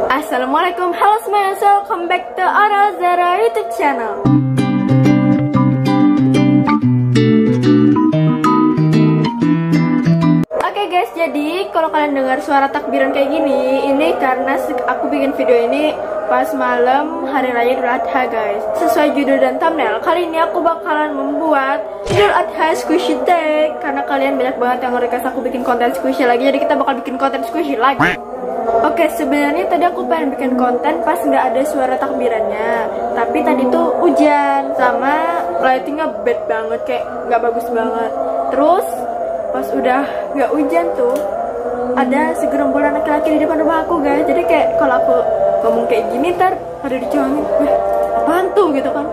Assalamualaikum, halo semuanya, welcome back to Aura Zara YouTube channel. Oke guys, jadi kalau kalian dengar suara takbiran kayak gini, ini karena aku bikin video ini pas malam hari raya Idul Adha guys. Sesuai judul dan thumbnail, kali ini aku bakalan membuat Idul Adha squishy tag. Karena kalian banyak banget yang request aku bikin konten squishy lagi, jadi kita bakal bikin konten squishy lagi. Oke, sebenarnya tadi aku pengen bikin konten pas nggak ada suara takbirannya, tapi tadi tuh hujan sama lightingnya bad banget, kayak nggak bagus banget. Terus pas udah nggak hujan tuh ada segerombolan laki-laki di depan rumah aku guys. Jadi kayak kalau aku ngomong kayak gini ntar pada dicongin, apaan tuh gitu kan.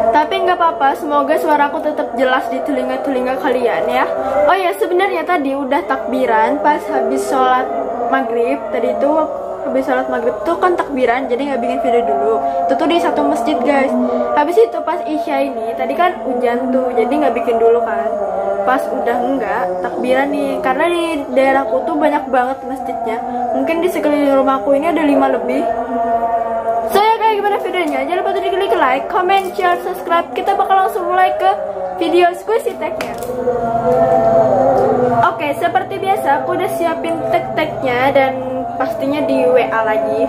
Tapi nggak apa-apa, semoga suaraku tetap jelas di telinga-telinga kalian ya. Oh ya, sebenarnya tadi udah takbiran pas habis sholat maghrib. Tadi itu habis sholat maghrib tuh kan takbiran, jadi nggak bikin video dulu. Itu tuh di satu masjid guys. Habis itu pas isya ini tadi kan hujan tuh, jadi nggak bikin dulu kan. Pas udah enggak takbiran nih, karena di daerahku tuh banyak banget masjidnya. Mungkin di sekeliling rumahku ini ada 5 lebih. So ya, kayak gimana videonya? Jangan lupa untuk diklik like, comment, share, subscribe. Kita bakal langsung mulai ke video squishy tag-nya. Oke, seperti biasa aku udah siapin tag-tagnya dan pastinya di WA lagi.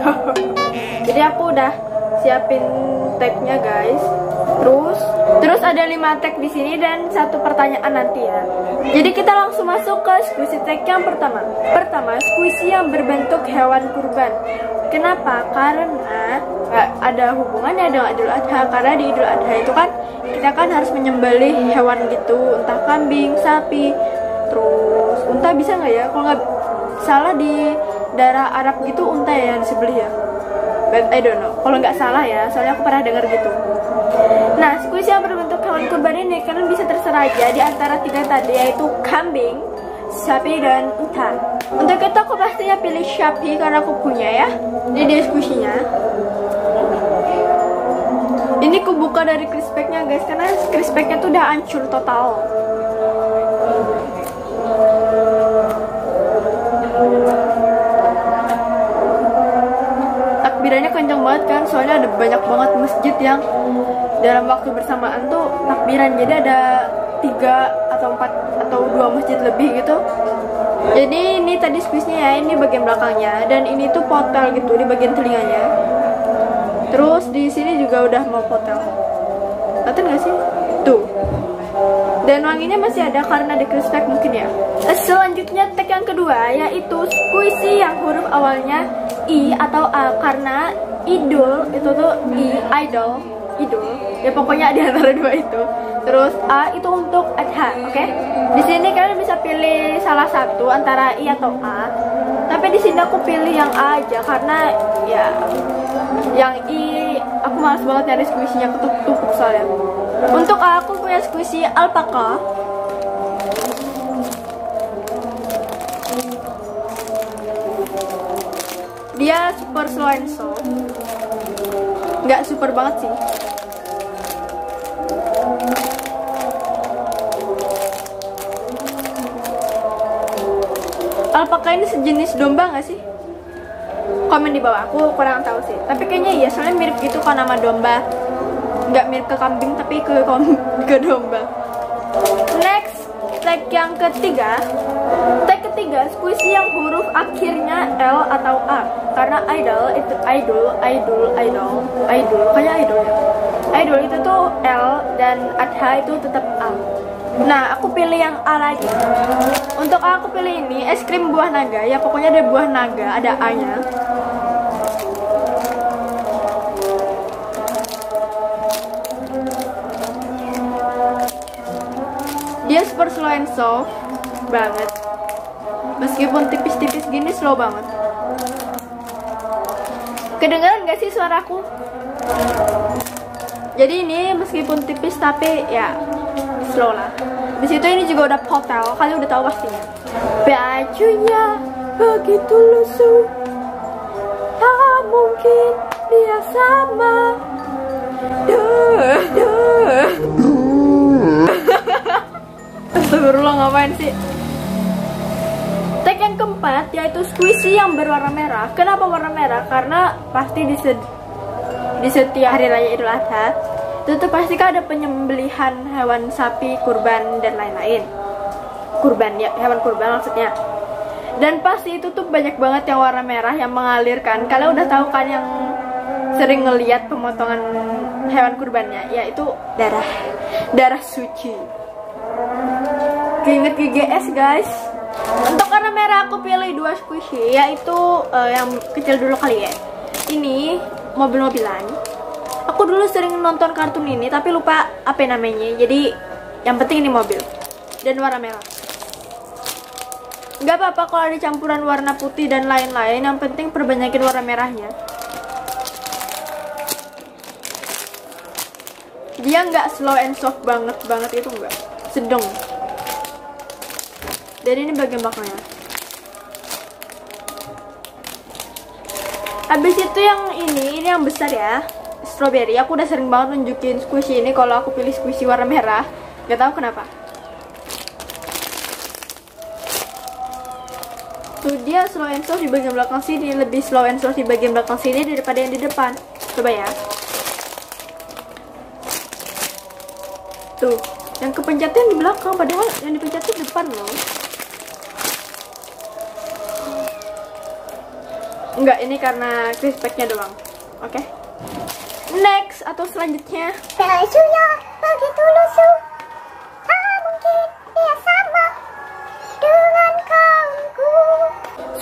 Jadi aku udah siapin tagnya guys. Terus ada 5 tag di sini dan 1 pertanyaan nanti ya. Jadi kita langsung masuk ke squishy tag yang pertama. Pertama, squishy yang berbentuk hewan kurban. Kenapa? Karena ada hubungannya dengan Idul Adha. Karena di Idul Adha itu kan kita kan harus menyembelih hewan gitu, entah kambing, sapi, terus unta bisa nggak ya? Kalau nggak salah di daerah Arab gitu unta ya yang disembelih ya. But I don't know. Kalau nggak salah ya, soalnya aku pernah dengar gitu. Nah, squishy yang berbentuk hewan kurban ini kalian bisa terserah aja di antara 3 tadi, yaitu kambing, sapi, dan unta. Untuk itu aku pastinya pilih sapi karena aku punya ya. Ini dia squishy-nya. Ini aku buka dari crisppack-nya guys, karena crisppack-nya tuh udah hancur total. Takbirannya kencang banget kan, soalnya ada banyak banget masjid yang dalam waktu bersamaan tuh takbiran. Jadi ada 3 atau 4 atau 2 masjid lebih gitu. Jadi ini tadi squishy-nya ya, ini bagian belakangnya, dan ini tuh potel gitu di bagian telinganya. Terus di sini juga udah mau potel. Kelihatan nggak sih? Tuh. Dan wanginya masih ada karena di crisppack mungkin ya. Selanjutnya tag yang kedua yaitu squishy yang huruf awalnya I atau A, karena idol itu tuh idol ya, pokoknya di antara 2 itu. Terus A itu untuk Adha, oke? Di sini kalian bisa pilih salah satu antara I atau A. Tapi di sini aku pilih yang A aja karena ya yang I aku malas banget nyari squishy-nya ketumpuk soalnya. Untuk A aku punya squishy alpaka. Dia super slow and soft. Nggak super banget sih. Alpaka ini sejenis domba nggak sih? Komen di bawah, aku kurang tahu sih. Tapi kayaknya iya, soalnya mirip gitu kan nama domba. Nggak mirip ke kambing, tapi ke domba. Next, tag yang ketiga. Tag ketiga, squishy yang huruf akhirnya L atau A. Karena idol itu idol. Kayak idol ya. Idol itu tuh L dan Adha itu tetap A. Nah, aku pilih yang A lagi. Untuk A aku pilih ini, es krim buah naga. Ya pokoknya ada buah naga, ada A-nya. Dia super slow and soft banget. Meskipun tipis-tipis gini slow banget. Kedengaran gak sih suaraku? Jadi ini meskipun tipis tapi ya slow lah. Di situ ini juga udah potel, kalian udah tahu pastinya. Bajunya begitu lusuh, tak mungkin dia sama. Astagfirullah, ngapain sih? Tag yang keempat yaitu squishy yang berwarna merah. Kenapa warna merah? Karena pasti di setiap hari raya Idul Adha itu tuh pasti kan ada penyembelihan hewan sapi, kurban dan lain-lain. Kurban ya, hewan kurban maksudnya. Dan pasti itu tuh banyak banget yang warna merah yang mengalirkan. Kalian udah tahu kan yang sering ngeliat pemotongan hewan kurbannya, yaitu darah suci. Keinget GGS guys. Untuk warna merah aku pilih 2 squishy, yaitu yang kecil dulu kali ya. Ini mobil-mobilan. Aku dulu sering nonton kartun ini tapi lupa apa namanya. Jadi yang penting ini mobil dan warna merah. Gak apa-apa kalau ada campuran warna putih dan lain-lain, yang penting perbanyakin warna merahnya. Dia nggak slow and soft banget itu enggak, sedang. Dan ini bagian belakangnya. Habis itu yang ini yang besar ya, strawberry. Aku udah sering banget nunjukin squishy ini kalau aku pilih squishy warna merah. Gak tahu kenapa. Tuh dia slow and soft di bagian belakang sini, lebih slow and soft di bagian belakang sini daripada yang di depan. Coba ya. Tuh, yang kepencetnya di belakang, padahal yang dipencetnya di depan loh. Enggak, ini karena crispeknya doang. Oke. Next atau selanjutnya. Bajunya begitu lusuh. Mungkin dia sama dengan kaumku.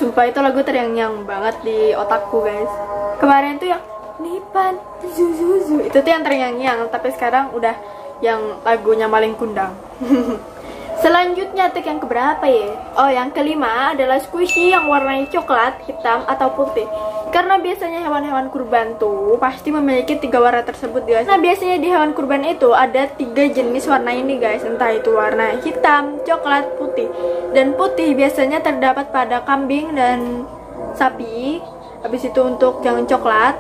Sumpah itu lagu terngiang banget di otakku guys. Kemarin tuh yang Nipan Zuzuzu itu tuh yang terngiang, tapi sekarang udah yang lagunya Maling Kundang. Selanjutnya tik yang keberapa ya? Oh, yang kelima adalah squishy yang warnanya coklat, hitam, atau putih. Karena biasanya hewan-hewan kurban tuh pasti memiliki 3 warna tersebut guys. Nah biasanya di hewan kurban itu ada 3 jenis warna ini guys. Entah itu warna hitam, coklat, putih. Dan putih biasanya terdapat pada kambing dan sapi. Habis itu untuk yang coklat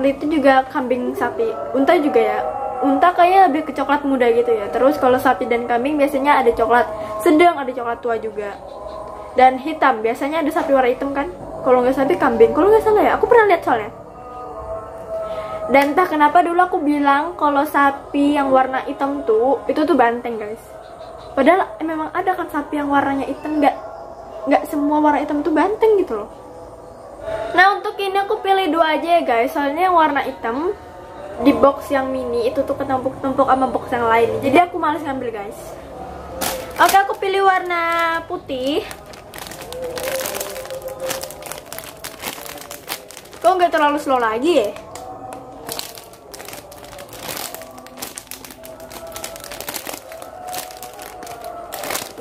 itu juga kambing, sapi. Unta juga ya. Unta kayaknya lebih ke coklat muda gitu ya. Terus kalau sapi dan kambing biasanya ada coklat sedang, ada coklat tua juga. Dan hitam biasanya ada sapi warna hitam kan. Kalau nggak sapi kambing, kalau nggak salah ya. Aku pernah lihat soalnya. Dan entah kenapa dulu aku bilang kalau sapi yang warna hitam tuh itu tuh banteng guys. Padahal memang ada kan sapi yang warnanya hitam, nggak semua warna hitam tuh banteng gitu loh. Nah untuk ini aku pilih 2 aja ya guys. Soalnya yang warna hitam di box yang mini itu tuh ketumpuk-tumpuk sama box yang lain, jadi aku males ngambil guys. Oke, aku pilih warna putih. Kok nggak terlalu slow lagi ya?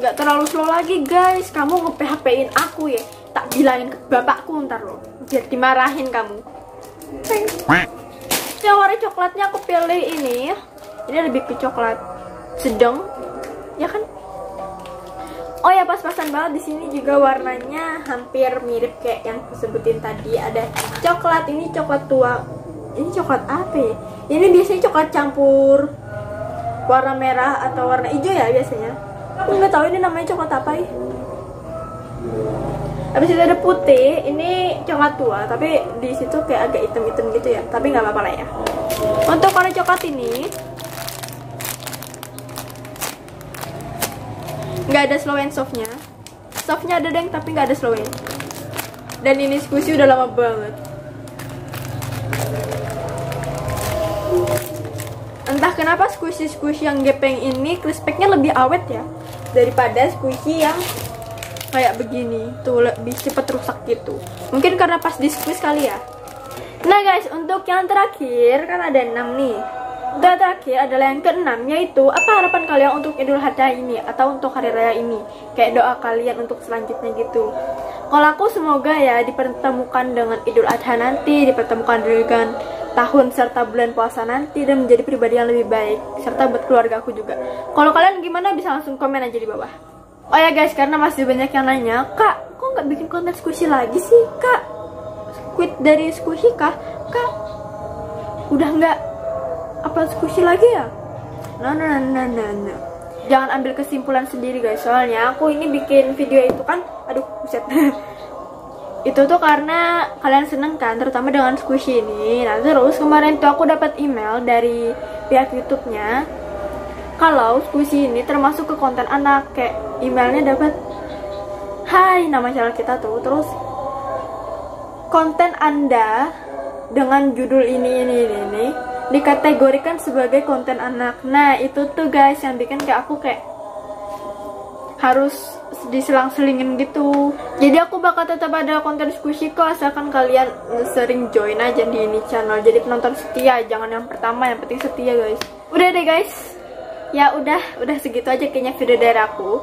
Nggak terlalu slow lagi guys. Kamu nge-PHP-in aku ya. Tak bilangin ke bapakku ntar loh, biar dimarahin kamu. Yang warna coklatnya aku pilih ini. Ini lebih ke coklat sedang, ya kan? Oh ya, pas-pasan banget di sini juga warnanya hampir mirip kayak yang aku sebutin tadi. Ada coklat, ini coklat tua. Ini coklat apa ya? Ini biasanya coklat campur warna merah atau warna hijau ya biasanya. Aku nggak tahu ini namanya coklat apa ya. Habis itu ada putih, ini coklat tua, tapi di situ kayak agak hitam-hitam gitu ya. Tapi nggak apa-apa lah ya. Untuk warna coklat ini nggak ada slow and softnya. Softnya ada deng, tapi nggak ada slow and. Dan ini squishy udah lama banget. Entah kenapa squishy yang gepeng ini crispeknya lebih awet ya daripada squishy yang kayak begini tuh, lebih cepet rusak gitu. Mungkin karena pas di squeeze kali ya. Nah guys, untuk yang terakhir kan ada 6 nih. Untuk yang terakhir adalah yang ke-6, yaitu apa harapan kalian untuk Idul Adha ini atau untuk hari raya ini. Kayak doa kalian untuk selanjutnya gitu. Kalau aku semoga ya dipertemukan dengan Idul Adha nanti, dipertemukan dengan tahun serta bulan puasa nanti, dan menjadi pribadi yang lebih baik serta buat keluarga aku juga. Kalau kalian gimana bisa langsung komen aja di bawah. Oh ya guys, karena masih banyak yang nanya, Kak, kok nggak bikin konten squishy lagi sih, Kak? Quit dari squishy kah? Kak, udah nggak upload squishy lagi ya? No. jangan ambil kesimpulan sendiri guys. Soalnya aku ini bikin video itu kan, aduh buset. Itu tuh karena kalian seneng kan, terutama dengan Squishy ini. Nah terus kemarin tuh aku dapat email dari pihak YouTube-nya kalau Squishy ini termasuk ke konten anak. Kayak emailnya dapat, hai nama channel kita tuh, terus konten Anda dengan judul ini dikategorikan sebagai konten anak. Nah itu tuh guys yang bikin kayak aku kayak harus diselang-selingin gitu. Jadi aku bakal tetap ada konten Squishy kok, asalkan kalian sering join aja di ini channel. Jadi penonton setia, jangan yang pertama, yang penting setia guys. Udah deh guys, ya udah segitu aja kayaknya video dari aku.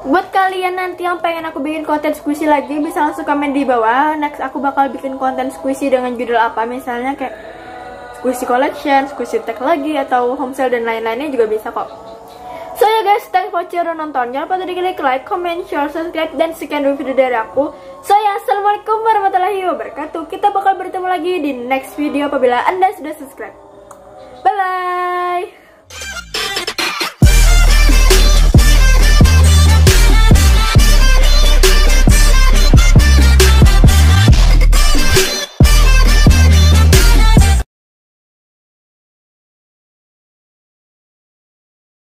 Buat kalian nanti yang pengen aku bikin konten Squishy lagi, bisa langsung komen di bawah. Next aku bakal bikin konten Squishy dengan judul apa, misalnya kayak Squishy Collection, Squishy Tech lagi, atau home sale dan lain-lainnya juga bisa kok. So ya guys, thanks for udah nonton. Jangan lupa tadi klik like, comment, share, subscribe, dan sekian dulu video dari aku. So ya, assalamualaikum warahmatullahi wabarakatuh. Kita bakal bertemu lagi di next video apabila Anda sudah subscribe. Bye bye.